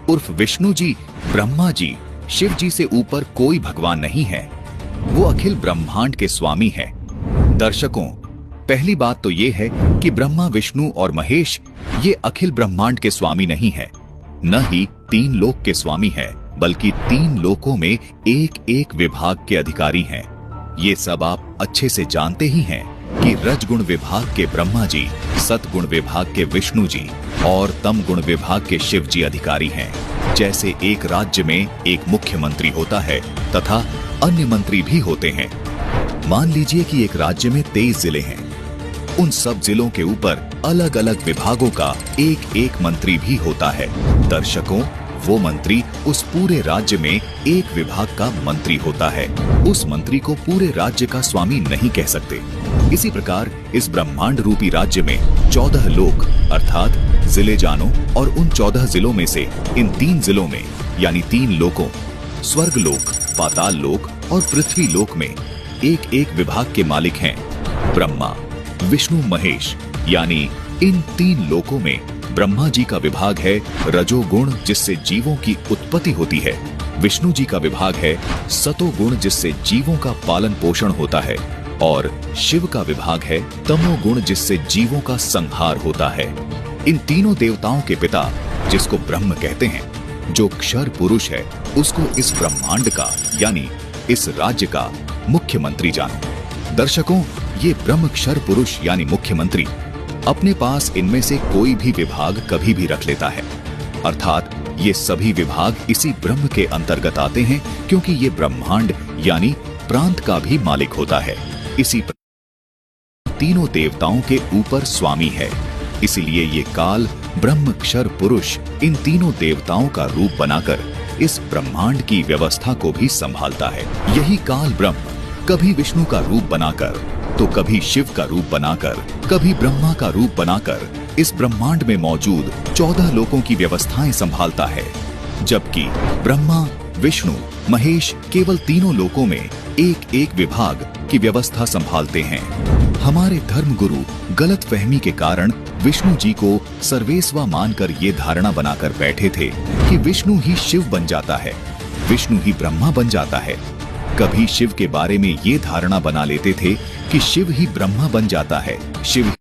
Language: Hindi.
उर्फ विष्णु जी, ब्रह्मा जी, शिव जी से ऊपर कोई भगवान नहीं है। वो अखिल ब्रह्मांड के स्वामी है। दर्शकों, पहली बात तो ये है कि ब्रह्मा, विष्णु और महेश ये अखिल ब्रह्मांड के स्वामी नहीं है, न ही 3 लोक के स्वामी है, बल्कि 3 लोकों में एक एक विभाग के अधिकारी हैं। ये सब आप अच्छे से जानते ही हैं कि रजगुण विभाग के ब्रह्मा जी, सतगुण विभाग के विष्णु जी और तमगुण विभाग के शिव जी अधिकारी हैं। जैसे एक राज्य में एक मुख्यमंत्री होता है तथा अन्य मंत्री भी होते हैं। मान लीजिए कि एक राज्य में 23 जिले हैं। उन सब जिलों के ऊपर अलग अलग विभागों का एक एक मंत्री भी होता है। दर्शकों, वो मंत्री उस पूरे राज्य में एक विभाग का मंत्री होता है। उस मंत्री को पूरे राज्य का स्वामी नहीं कह सकते। इसी प्रकार इस ब्रह्मांड रूपी राज्य में 14 लोक अर्थात जिले जानो, और उन 14 जिलों में से इन 3 जिलों में यानी 3 लोकों स्वर्ग लोक, पाताल लोक और पृथ्वी लोक में एक एक विभाग के मालिक हैं। ब्रह्मा, विष्णु, महेश यानी इन 3 लोकों में ब्रह्मा जी का विभाग है रजोगुण, जिससे जीवों की उत्पत्ति होती है। विष्णु जी का विभाग है सतोगुण, जिससे जीवों का पालन पोषण होता है। और शिव का विभाग है तमोगुण, जिससे जीवों का संहार होता है। इन तीनों देवताओं के पिता, जिसको ब्रह्म कहते हैं, जो क्षर पुरुष है, उसको इस ब्रह्मांड का यानी इस राज्य का मुख्यमंत्री जानो। दर्शकों, ये ब्रह्म क्षर पुरुष यानी मुख्यमंत्री अपने पास इनमें से कोई भी विभाग कभी भी रख लेता है। अर्थात ये सभी विभाग इसी ब्रह्म के अंतर्गत आते हैं, क्योंकि ये ब्रह्मांड यानी प्रांत का भी मालिक होता है। इसी तीनों देवताओं के ऊपर स्वामी है। इसीलिए ये काल ब्रह्म क्षर पुरुष इन तीनों देवताओं का रूप बनाकर इस ब्रह्मांड की व्यवस्था को भी संभालता है। यही काल ब्रह्म कभी विष्णु का रूप बनाकर, तो कभी शिव का रूप बनाकर, कभी ब्रह्मा का रूप बनाकर इस ब्रह्मांड में मौजूद 14 लोकों की व्यवस्थाएं संभालता है। जबकि ब्रह्मा, विष्णु, महेश केवल तीनों लोकों में एक एक विभाग की व्यवस्था संभालते हैं। हमारे धर्मगुरु गलतफहमी के कारण विष्णु जी को सर्वेस्वा मानकर ये धारणा बनाकर बैठे थे कि विष्णु ही शिव बन जाता है, विष्णु ही ब्रह्मा बन जाता है। कभी शिव के बारे में ये धारणा बना लेते थे कि शिव ही ब्रह्मा बन जाता है, शिव